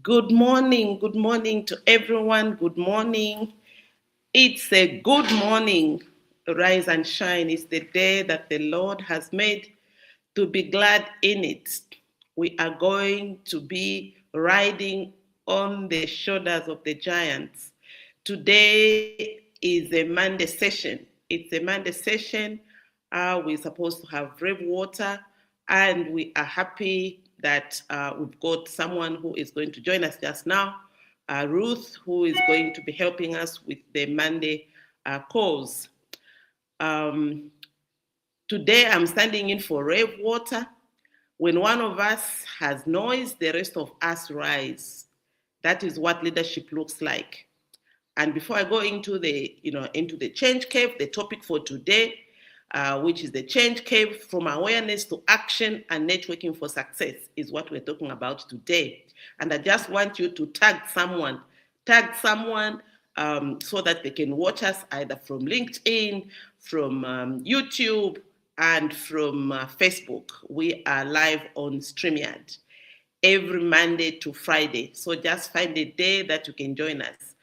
Good morning to everyone. Good morning. It's a good morning. Rise and shine. It's the day that the Lord has made to be glad in it. We are going to be riding on the shoulders of the giants. Today is a Monday session. It's a Monday session. We're supposed to have brave water, and we are happy that we've got someone who is going to join us just now, Ruth, who is going to be helping us with the Monday calls. Um, Today I'm standing in for brave water. When one of us has noise, the rest of us rise. That is what leadership looks like. And before I go into the change cave, the topic for today, which is the change cave from awareness to action and networking for success, is what we're talking about today. And I just want you to tag someone so that they can watch us either from LinkedIn, from YouTube, and from Facebook. We are live on StreamYard every Monday to Friday. So just find a day that you can join us.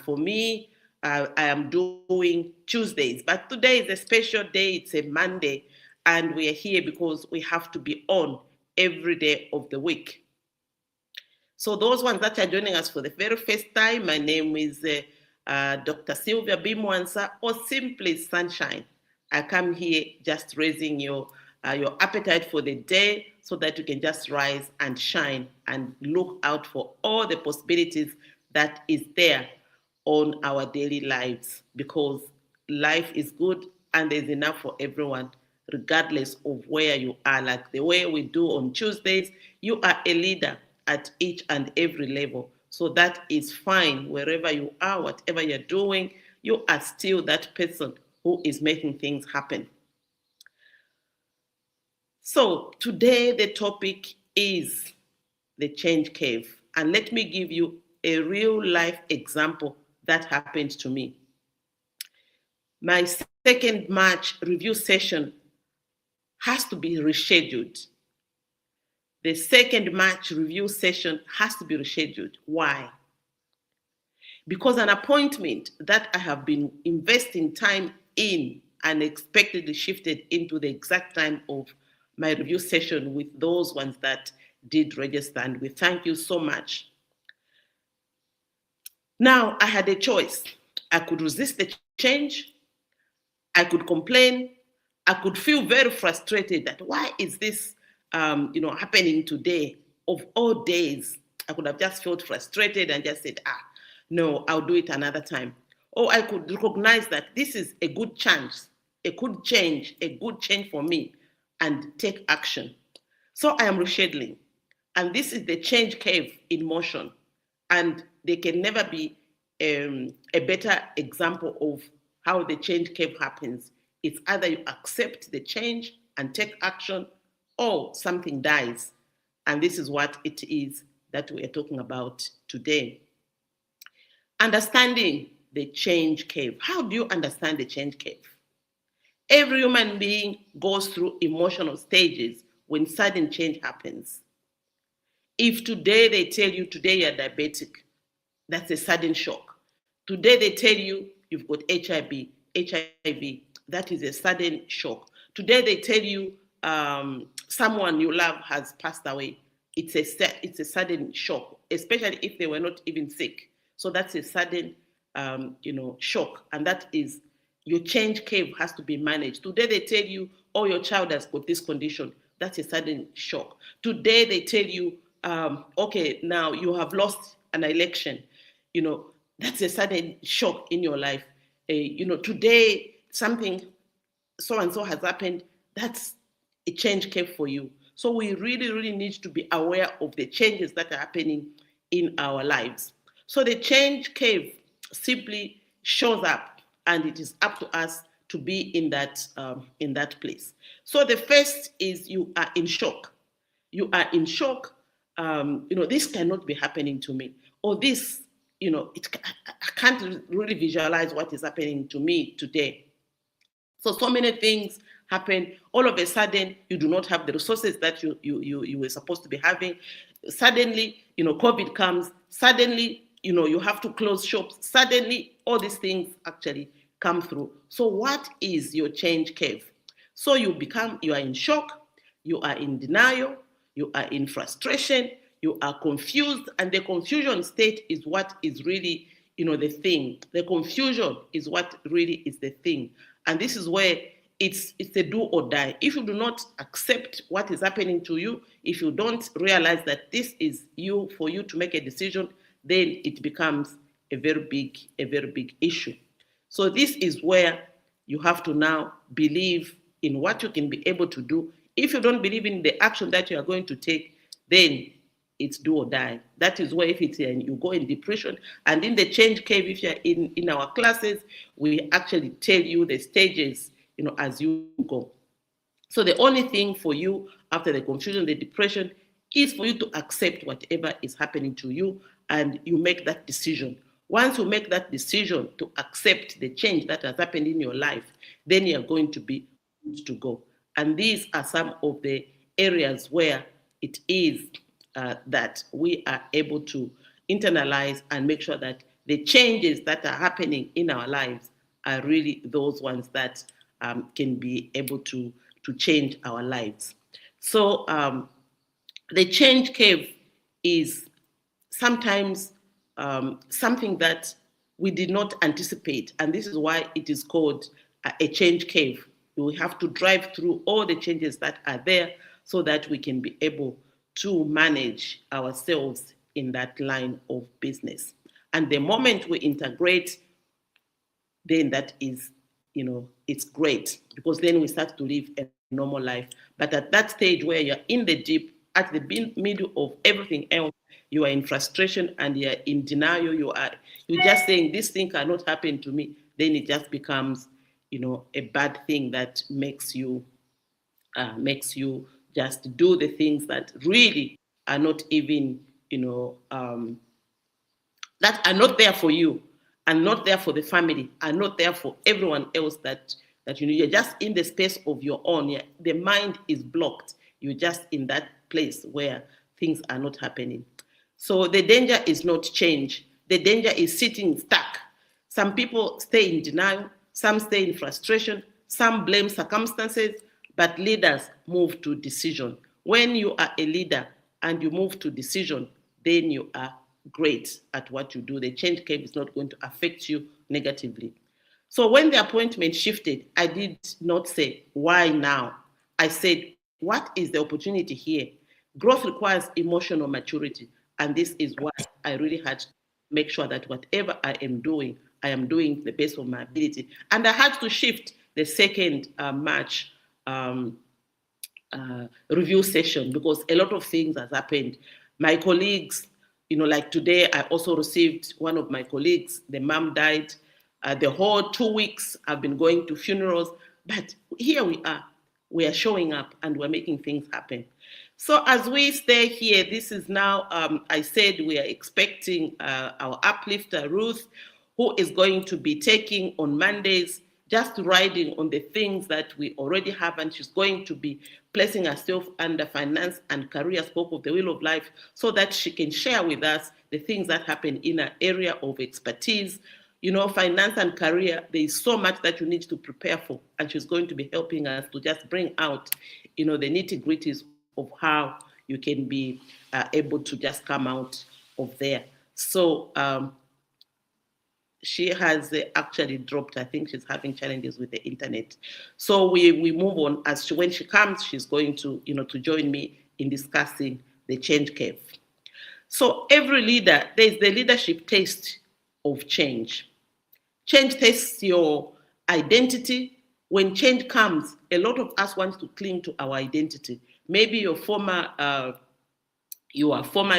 For me, I am doing Tuesdays, but today is a special day. It's a Monday, and we are here because we have to be on every day of the week. So those ones that are joining us for the very first time, my name is Dr. Sylvia Mwansa, or simply Sunshine. I come here just raising your appetite for the day so that you can just rise and shine and look out for all the possibilities that is there on our daily lives, because life is good and there's enough for everyone, regardless of where you are. Like the way we do on Tuesdays, you are a leader at each and every level. So that is fine. Wherever you are, whatever you're doing, you are still that person who is making things happen. So today the topic is the change cave. And let me give you a real life example that happened to me. My second March review session has to be rescheduled. The second March review session has to be rescheduled. Why? Because an appointment that I have been investing time in unexpectedly shifted into the exact time of my review session with those ones that did register, and we thank you so much. Now I had a choice. I could resist the change, I could complain, I could feel very frustrated that why is this happening today of all days. I could have just felt frustrated and just said, no, I'll do it another time. Or I could recognize that this is a good chance, a good change for me, and take action. So I am rescheduling. And this is the change cave in motion. And there can never be a better example of how the change cave happens. It's either you accept the change and take action, or something dies. And this is what it is that we are talking about today. Understanding the change cave. How do you understand the change cave? Every human being goes through emotional stages when sudden change happens. If today they tell you today you're diabetic, that's a sudden shock. Today they tell you you've got HIV, that is a sudden shock. Today they tell you someone you love has passed away. It's a sudden shock, especially if they were not even sick. So that's a sudden shock, and that is your change cave has to be managed. Today they tell you, oh, your child has got this condition. That's a sudden shock. Today they tell you, okay, now you have lost an election. That's a sudden shock in your life. Today something so and so has happened. That's a change cave for you. So we really, really need to be aware of the changes that are happening in our lives. So the change cave simply shows up, and it is up to us to be in that place. So the first is you are in shock. You are in shock. This cannot be happening to me, or this, I can't really visualize what is happening to me today. So many things happen. All of a sudden, you do not have the resources that you were supposed to be having. Suddenly, COVID comes. Suddenly, you have to close shops. Suddenly, all these things actually come through. So what is your change curve? So you are in shock, you are in denial, you are in frustration, you are confused, and the confusion state is what is really, the thing. The confusion is what really is the thing. And this is where it's a do or die. If you do not accept what is happening to you, if you don't realize that this is for you to make a decision, then it becomes a very big issue. So this is where you have to now believe in what you can be able to do. If you don't believe in the action that you are going to take, then it's do or die. That is where if it's you go in depression. And in the change curve, if you're in our classes, we actually tell you the stages, as you go. So the only thing for you after the confusion, the depression, is for you to accept whatever is happening to you, and you make that decision. Once you make that decision to accept the change that has happened in your life, then you're going to be good to go. And these are some of the areas where it is that we are able to internalize and make sure that the changes that are happening in our lives are really those ones that can be able to change our lives. So the change curve is sometimes something that we did not anticipate, and this is why it is called a change curve. We have to drive through all the changes that are there so that we can be able to manage ourselves in that line of business. And the moment we integrate, then that is, it's great, because then we start to live a normal life. But at that stage where you're in the deep, at the middle of everything else, you are in frustration and you're in denial, you're just saying this thing cannot happen to me, then it just becomes, a bad thing that makes you just do the things that really are not even, that are not there for you, and not there for the family, and not there for everyone else that you're just in the space of your own. The mind is blocked. You're just in that place where things are not happening. So the danger is not change. The danger is sitting stuck. Some people stay in denial, some stay in frustration, some blame circumstances, but leaders move to decision. When you are a leader and you move to decision, then you are great at what you do. The change curve is not going to affect you negatively. So when the appointment shifted, I did not say, why now? I said, what is the opportunity here? Growth requires emotional maturity. And this is what I really had to make sure that whatever I am doing the best of my ability. And I had to shift the second March review session, because a lot of things has happened. My colleagues, like today, I also received one of my colleagues, the mom died. The whole 2 weeks I've been going to funerals, but here we are showing up and we're making things happen. So as we stay here, this is now, I said we are expecting our uplifter, Ruth, who is going to be taking on Mondays, just riding on the things that we already have, and she's going to be placing herself under finance and career scope of the Wheel of Life, so that she can share with us the things that happen in her area of expertise. Finance and career, there is so much that you need to prepare for, and she's going to be helping us to just bring out, the nitty-gritties of how you can be able to just come out of there. So she has actually dropped. I think she's having challenges with the internet. So we move on. When she comes, she's going to, to join me in discussing the change curve. So every leader, there's the leadership taste of change. Change tests your identity. When change comes, a lot of us want to cling to our identity. Maybe your former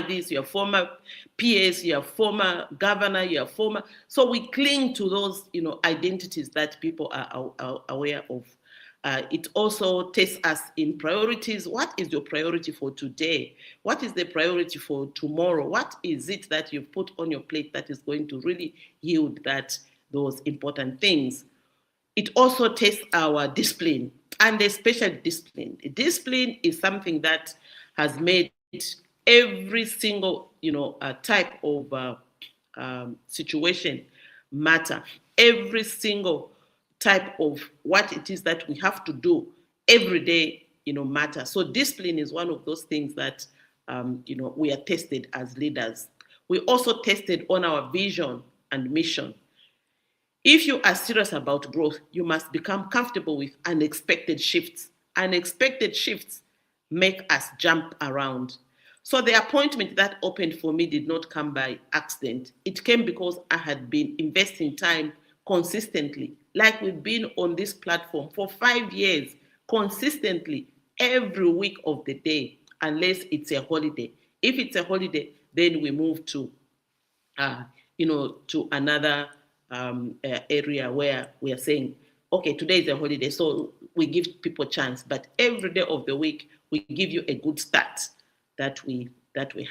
this, your former PS, your former governor, your former. So we cling to those, identities that people are aware of. It also tests us in priorities. What is your priority for today? What is the priority for tomorrow? What is it that you've put on your plate that is going to really yield those important things? It also tests our discipline, and especially discipline. Discipline is something that has made every single, type of situation matter. Every single type of what it is that we have to do every day, matter. So discipline is one of those things that, we are tested as leaders. We also tested on our vision and mission. If you are serious about growth, you must become comfortable with unexpected shifts. Unexpected shifts make us jump around. So the appointment that opened for me did not come by accident. It came because I had been investing time consistently, like we've been on this platform for 5 years, consistently, every week of the day, unless it's a holiday. If it's a holiday, then we move to another area where we are saying, okay, today is a holiday, so we give people a chance. But every day of the week, we give you a good start that we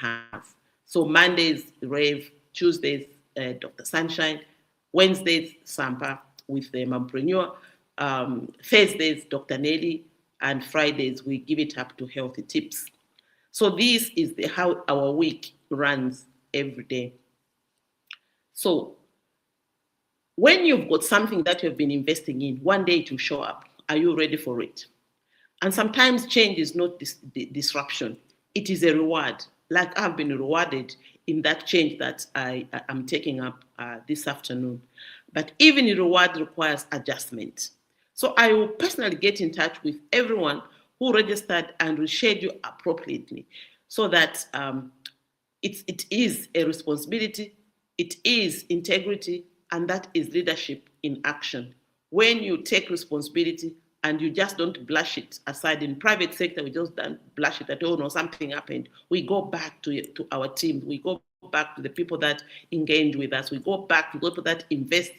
have. So Mondays, Rave, Tuesdays, Dr. Sunshine, Wednesdays, Sampa with the Mompreneur, Thursdays, Dr. Nelly, and Fridays, we give it up to Healthy Tips. So this is how our week runs every day. So when you've got something that you've been investing in, one day it will show up. Are you ready for it? And sometimes change is not disruption. It is a reward. Like I've been rewarded in that change that I am taking up this afternoon. But even a reward requires adjustment. So I will personally get in touch with everyone who registered and reschedule appropriately so that it is a responsibility, it is integrity, and that is leadership in action. When you take responsibility and you just don't brush it aside. In private sector, we just don't brush it that, oh no, something happened. We go back to our team. We go back to the people that engage with us. We go back to people that invest,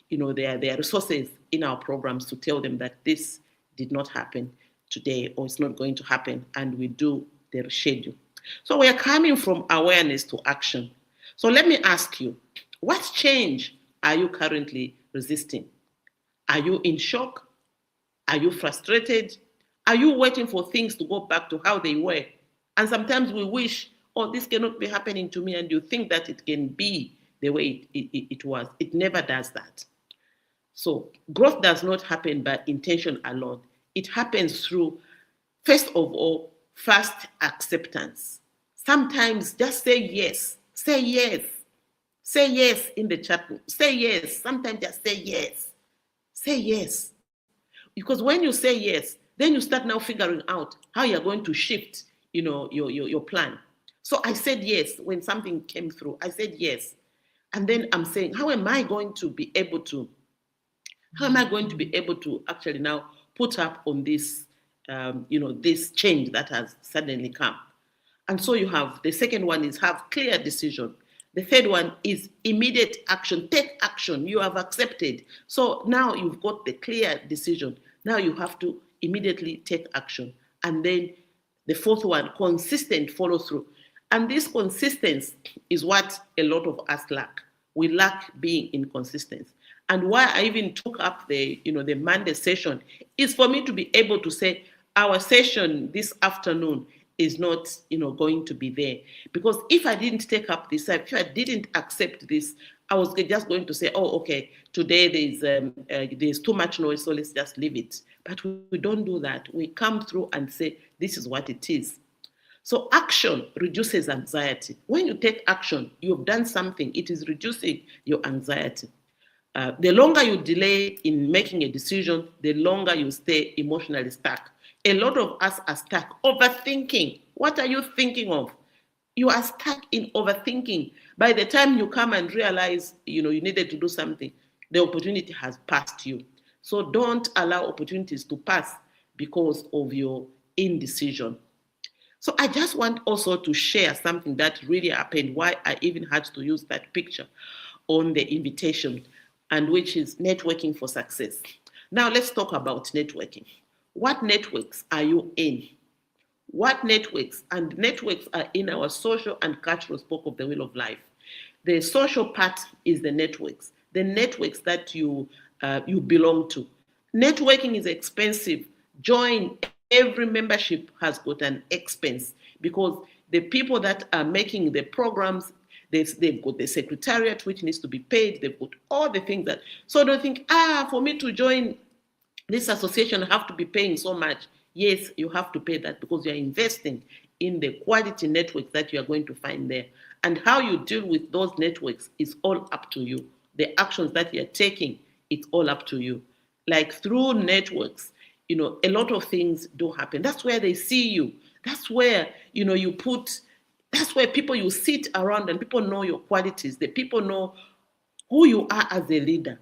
their resources in our programs to tell them that this did not happen today or it's not going to happen, and we do the reschedule. So we are coming from awareness to action. So let me ask you, what change are you currently resisting? Are you in shock? Are you frustrated? Are you waiting for things to go back to how they were? And sometimes we wish, oh, this cannot be happening to me, and you think that it can be the way it was. It never does that. So growth does not happen by intention alone. It happens through, first of all, first acceptance. Sometimes just say yes. Say yes. Say yes in the chat room. Say yes. Sometimes just say yes. Say yes. Because when you say yes, then you start now figuring out how you're going to shift, your plan. So I said yes when something came through. I said yes. And then I'm saying, how am I going to be able to actually now put up on this, this change that has suddenly come? And so you have, the second one is have clear decision. The third one is immediate action. Take action. You have accepted. So now you've got the clear decision. Now you have to immediately take action. And then the fourth one, consistent follow through. And this consistency is what a lot of us lack. We lack being inconsistent. And why I even took up the Monday session is for me to be able to say our session this afternoon is not, going to be there. Because if I didn't take up this, if I didn't accept this, I was just going to say, oh, okay, today there's too much noise, so let's just leave it. But we don't do that. We come through and say, this is what it is. So action reduces anxiety. When you take action, you've done something. It is reducing your anxiety. The longer you delay in making a decision, the longer you stay emotionally stuck. A lot of us are stuck overthinking. What are you thinking of? You are stuck in overthinking. By the time you come and realize, you needed to do something, the opportunity has passed you. So don't allow opportunities to pass because of your indecision. So I just want also to share something that really happened, why I even had to use that picture on the invitation, and which is networking for success. Now let's talk about networking. What networks are you in? What networks? And networks are in our social and cultural spoke of the wheel of life. The social part is the networks that you belong to. Networking is expensive. Join. Every membership has got an expense because the people that are making the programs, they've got the secretariat which needs to be paid. They've got all the things that. So don't think, for me to join this association, I have to be paying so much. Yes, you have to pay that because you're investing in the quality networks that you are going to find there. And how you deal with those networks is all up to you. The actions that you're taking, it's all up to you. Like through networks, a lot of things do happen. That's where they see you. That's where, that's where people you sit around and people know your qualities. The people know who you are as a leader.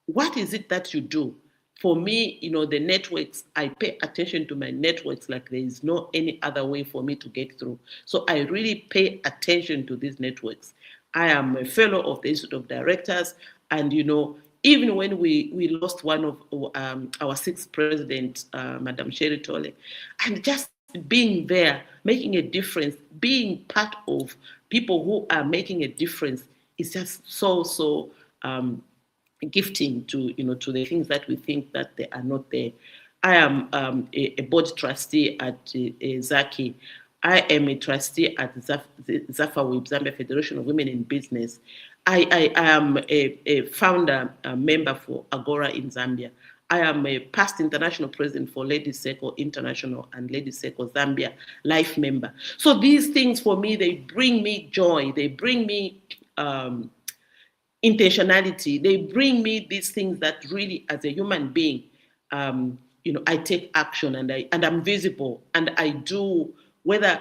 What is it that you do? For me, the networks, I pay attention to my networks like there is no any other way for me to get through. So I really pay attention to these networks. I am a fellow of the Institute of Directors, and even when we lost one of our sixth president, Madam Sherry Tole, and just being there, making a difference, being part of people who are making a difference is just so gifting to the things that we think that they are not there. I am a board trustee at Zaki. I am a trustee at ZAFAWIB, Zambia Federation of Women in Business. I am a founder, a member for Agora in Zambia. I am a past international president for Ladies Circle International and Ladies Circle Zambia life member. So these things for me, they bring me joy. They bring me intentionality. They bring me these things that really, as a human being, I take action and I'm visible and I do whether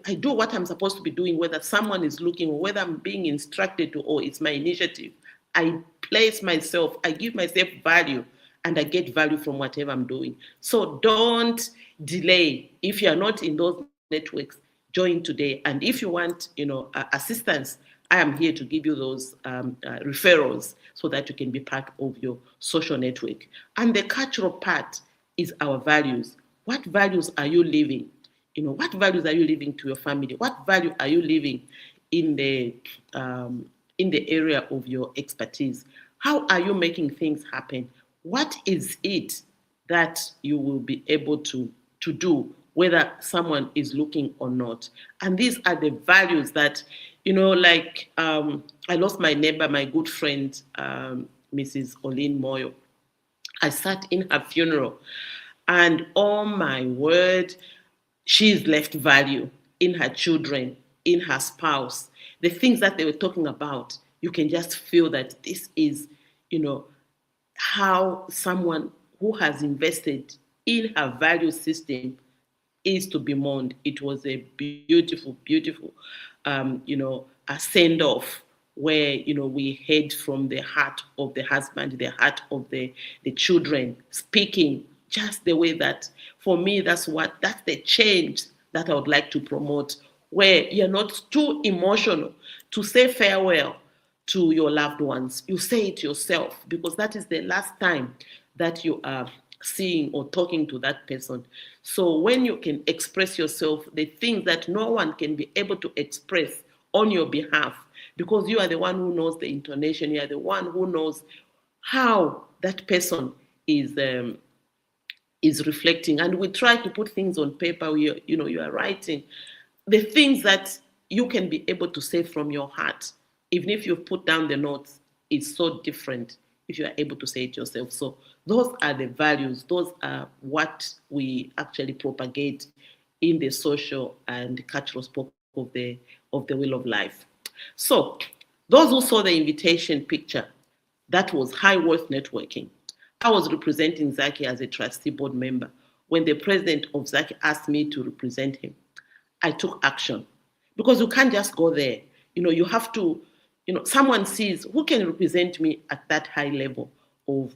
I do what I'm supposed to be doing, whether someone is looking or whether I'm being instructed to, or it's my initiative. I place myself, I give myself value, and I get value from whatever I'm doing. So don't delay. If you're not in those networks, join today. And if you want, assistance, I am here to give you those referrals so that you can be part of your social network. And the cultural part is our values. What values are you living? What values are you living to your family? What value are you living in the area of your expertise? How are you making things happen? What is it that you will be able to do, whether someone is looking or not? And these are the values that, I lost my neighbor, my good friend, Mrs. Olin Moyo. I sat in her funeral, and oh my word, she's left value in her children, in her spouse. The things that they were talking about, you can just feel that this is, how someone who has invested in her value system is to be mourned. It was a beautiful, beautiful, a send off where we heard from the heart of the husband, the heart of the children, speaking just the way that, for me, that's the change that I would like to promote, where you're not too emotional to say farewell to your loved ones. You say it yourself because that is the last time that you are seeing or talking to that person. So when you can express yourself, the things that no one can be able to express on your behalf, because you are the one who knows the intonation, you are the one who knows how that person is reflecting. And we try to put things on paper. You are writing the things that you can be able to say from your heart. Even if you've put down the notes, it's so different if you are able to say it yourself. So those are the values. Those are what we actually propagate in the social and cultural spoke of the Wheel of Life. So those who saw the invitation picture, that was high worth networking. I was representing Zaki as a trustee board member. When the president of Zaki asked me to represent him, I took action because you can't just go there. You have to, someone sees who can represent me at that high level of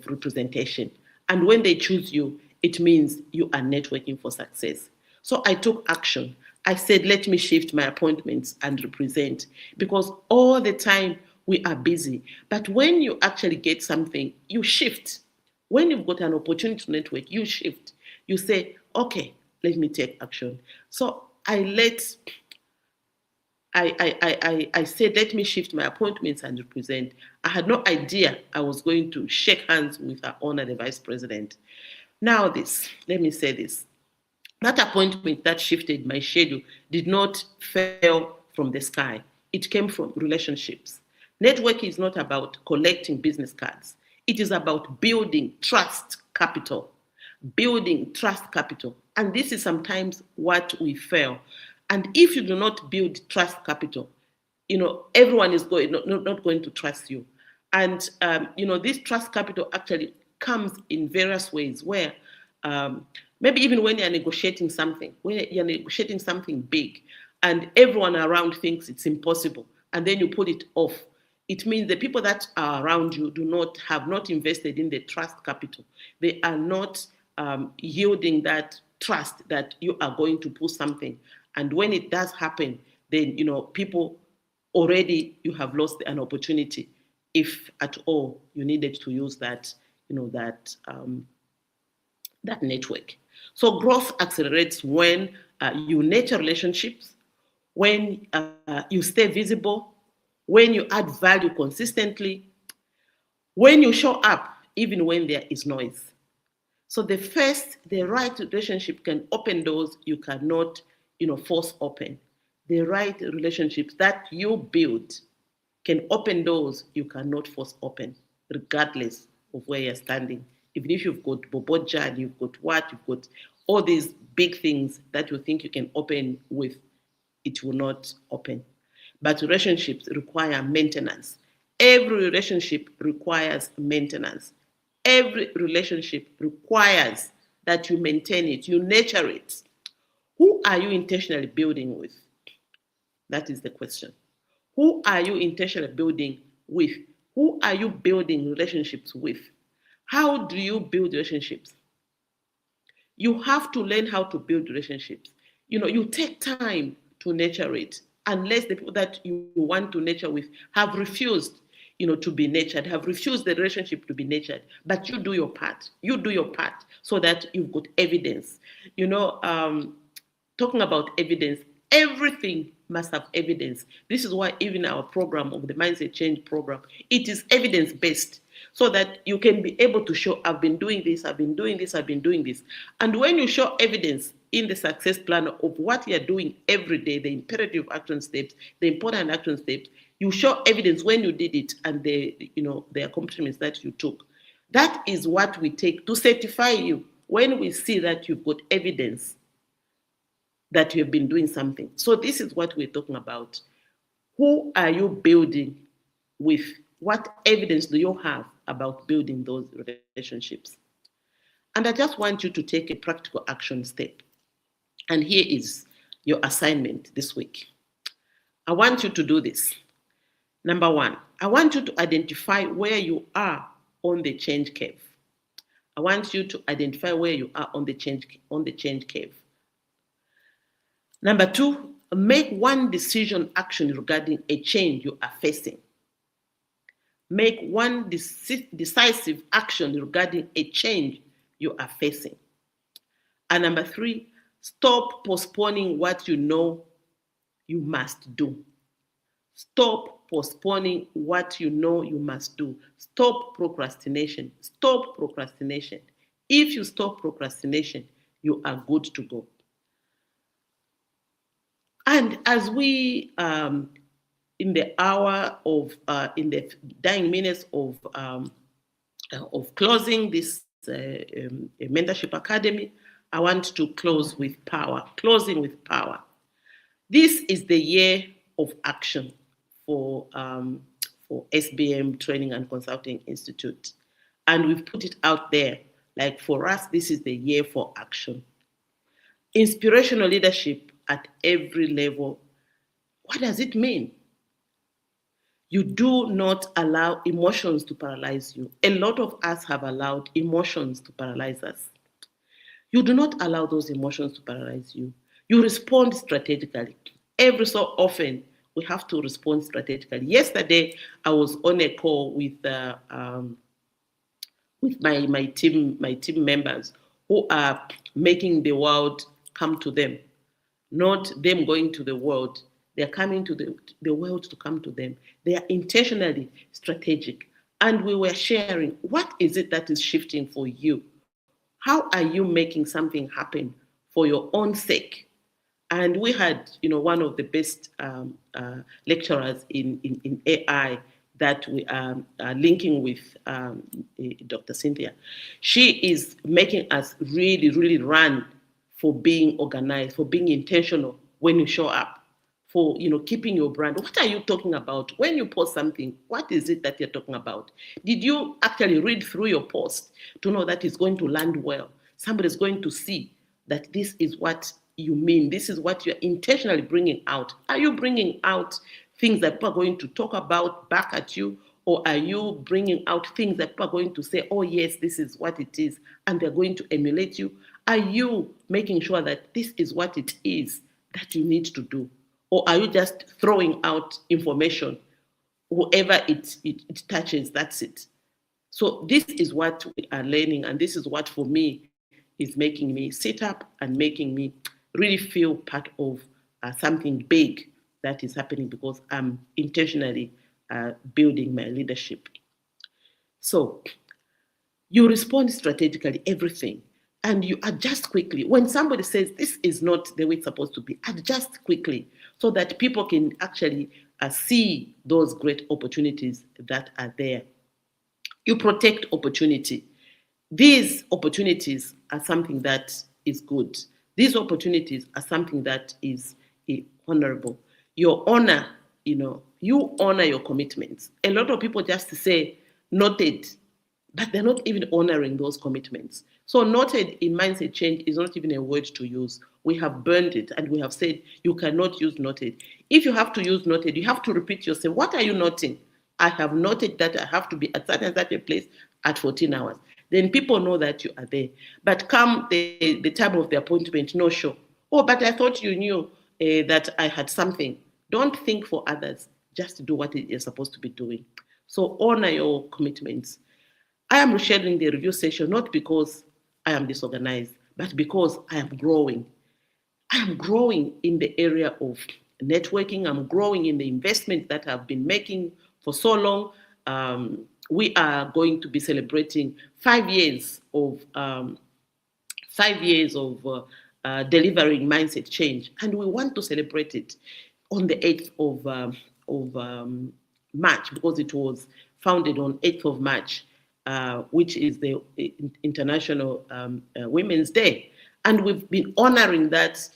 representation. And when they choose you, it means you are networking for success. So I took action. I said, let me shift my appointments and represent, because all the time we are busy. But when you actually get something, you shift. When you've got an opportunity to network, you shift. You say, okay, let me take action. So I let I said, let me shift my appointments and represent. I had no idea I was going to shake hands with Her Honor, the Vice President. Now let me say this. That appointment that shifted my schedule did not fall from the sky. It came from relationships. Network is not about collecting business cards. It is about building trust capital. Building trust capital. And this is sometimes what we fail. And if you do not build trust capital, everyone is not going to trust you. And this trust capital actually comes in various ways where maybe even when you're negotiating something, big, and everyone around thinks it's impossible, and then you put it off, it means the people that are around you have not invested in the trust capital. They are not yielding that trust that you are going to pull something. And when it does happen, then people already, you have lost an opportunity, if at all you needed to use that network. So growth accelerates when you nurture relationships, when you stay visible, when you add value consistently, when you show up even when there is noise. So the right relationship can open doors you cannot force open. The right relationships that you build can open doors you cannot force open, regardless of where you're standing. Even if you've got Boboja, you've got all these big things that you think you can open with, it will not open. But relationships require maintenance. Every relationship requires maintenance. Every relationship requires that you maintain it, you nurture it. Who are you intentionally building with? That is the question. Who are you intentionally building with? Who are you building relationships with? How do you build relationships? You have to learn how to build relationships. You take time to nurture it, unless the people that you want to nurture with have refused, to be nurtured, have refused the relationship to be nurtured. But you do your part. You do your part so that you've got evidence. Talking about evidence, everything must have evidence. This is why even our program of the Mindset Change program, it is evidence-based, so that you can be able to show, I've been doing this, I've been doing this, I've been doing this. And when you show evidence in the success plan of what you're doing every day, the imperative action steps, the important action steps, you show evidence when you did it and the accomplishments that you took. That is what we take to certify you when we see that you've got evidence that you have been doing something. So this is what we're talking about. Who are you building with? What evidence do you have about building those relationships? And I just want you to take a practical action step. And here is your assignment this week. I want you to do this. Number one, I want you to identify where you are on the change curve. I want you to identify where you are on the change curve. Number two, make one decision action regarding a change you are facing. Make one decisive action regarding a change you are facing. And number three, stop postponing what you know you must do. Stop postponing what you know you must do. Stop procrastination. Stop procrastination. If you stop procrastination, you are good to go. And as we, in the dying minutes of closing this mentorship academy, I want to close with power. Closing with power. This is the year of action for SBM Training and Consulting Institute, and we've put it out there. Like, for us, this is the year for action. Inspirational leadership at every level. What does it mean? You do not allow emotions to paralyze you. A lot of us have allowed emotions to paralyze us. You do not allow those emotions to paralyze you. You respond strategically. Every so often, we have to respond strategically. Yesterday, I was on a call with my team members who are making the world come to them, not them going to the world. They are coming to the world to come to them. They are intentionally strategic. And we were sharing, what is it that is shifting for you? How are you making something happen for your own sake? And we had, one of the best lecturers in AI that we are linking with, Dr. Cynthia. She is making us really, really run for being organized, for being intentional when you show up, for keeping your brand. What are you talking about when you post something? What is it that you're talking about? Did you actually read through your post to know that it's going to land well? Somebody's going to see that this is what you mean. This is what you're intentionally bringing out. Are you bringing out things that people are going to talk about back at you? Or are you bringing out things that people are going to say, oh, yes, this is what it is, and they're going to emulate you? Are you making sure that this is what it is that you need to do? Or are you just throwing out information? Whoever it touches, that's it. So this is what we are learning, and this is what, for me, is making me sit up and making me really feel part of something big that is happening, because I'm intentionally building my leadership. So you respond strategically, everything, and you adjust quickly. When somebody says this is not the way it's supposed to be, adjust quickly so that people can actually see those great opportunities that are there. You protect opportunity. These opportunities are something that is good. These opportunities are something that is honorable. Your honor, you honor your commitments. A lot of people just say noted, but they're not even honoring those commitments. So noted in mindset change is not even a word to use. We have burned it, and we have said you cannot use noted. If you have to use noted, you have to repeat yourself. What are you noting? I have noted that I have to be at such and such a place at 14 hours. Then people know that you are there. But come the time of the appointment, no show. Oh, but I thought you knew that I had something. Don't think for others. Just do what you're supposed to be doing. So honor your commitments. I am rescheduling the review session not because I am disorganized, but because I am growing. I am growing in the area of networking. I'm growing in the investment that I've been making for so long. We are going to be celebrating 5 years of delivering mindset change, and we want to celebrate it on the 8th of March, because it was founded on 8th of March, which is the International Women's Day. And we've been honoring that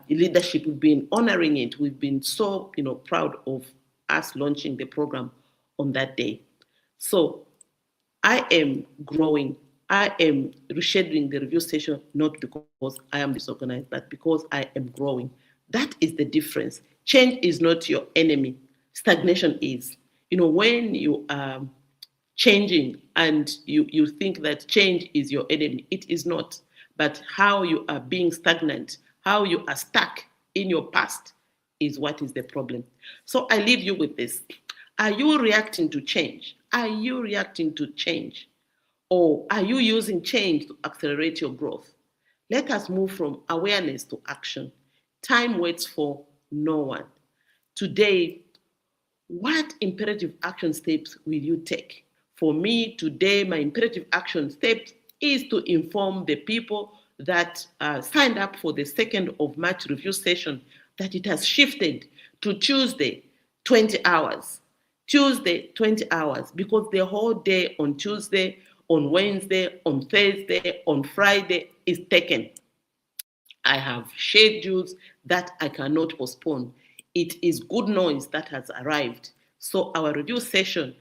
leadership. We've been honoring it. We've been so proud of us launching the program on that day. So I am growing. I am rescheduling the review session not because I am disorganized, but because I am growing. That is the difference. Change is not your enemy. Stagnation is. When you are changing and you think that change is your enemy, it is not. But how you are being stagnant, how you are stuck in your past is what is the problem. So I leave you with this. Are you reacting to change? Are you reacting to change? Or are you using change to accelerate your growth? Let us move from awareness to action. Time waits for no one. Today, what imperative action steps will you take? For me, today, my imperative action step is to inform the people that signed up for the 2nd of March review session that it has shifted to Tuesday, 20 hours. Tuesday, 20 hours, because the whole day on Tuesday, on Wednesday, on Thursday, on Friday is taken. I have schedules that I cannot postpone. It is good noise that has arrived. So our review session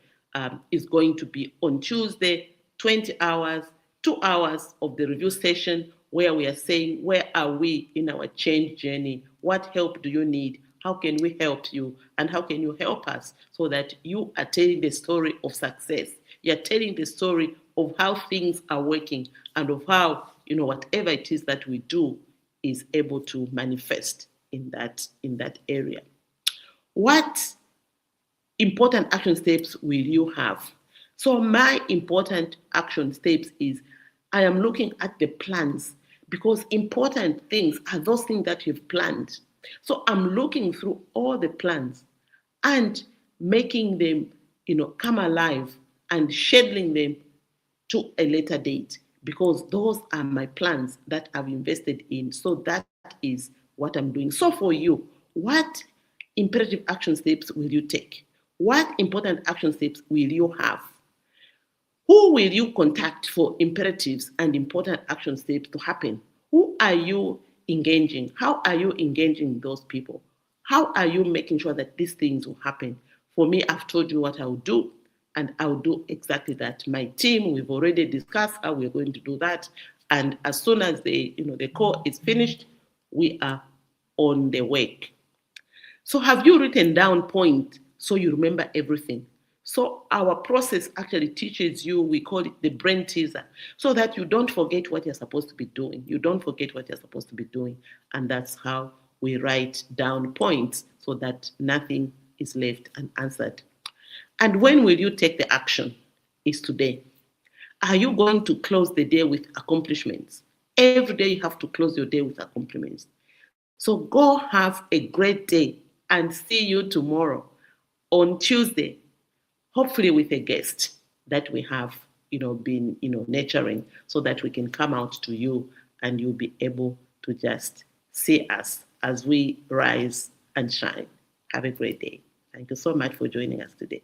is going to be on Tuesday, 20 hours, 2 hours of the review session, where we are saying, where are we in our change journey? What help do you need? How can we help you? And how can you help us, so that you are telling the story of success? You're telling the story of how things are working, and of how, whatever it is that we do is able to manifest in that area. What important action steps will you have? So my important action steps is, I am looking at the plans, because important things are those things that you've planned. So I'm looking through all the plans and making them, come alive and scheduling them to a later date, because those are my plans that I've invested in. So that is what I'm doing. So for you, what imperative action steps will you take? What important action steps will you have? Who will you contact for imperatives and important action steps to happen? Who are you engaging? How are you engaging those people? How are you making sure that these things will happen? For me, I've told you what I'll do, and I'll do exactly that. My team, we've already discussed how we're going to do that. And as soon as the call is finished, we are on the way. So have you written down points so you remember everything? So our process actually teaches you, we call it the brain teaser, so that you don't forget what you're supposed to be doing. You don't forget what you're supposed to be doing. And that's how we write down points so that nothing is left unanswered. And when will you take the action? Is today. Are you going to close the day with accomplishments? Every day you have to close your day with accomplishments. So go have a great day and see you tomorrow on Tuesday, hopefully with a guest that we have, been, nurturing, so that we can come out to you and you'll be able to just see us as we rise and shine. Have a great day. Thank you so much for joining us today.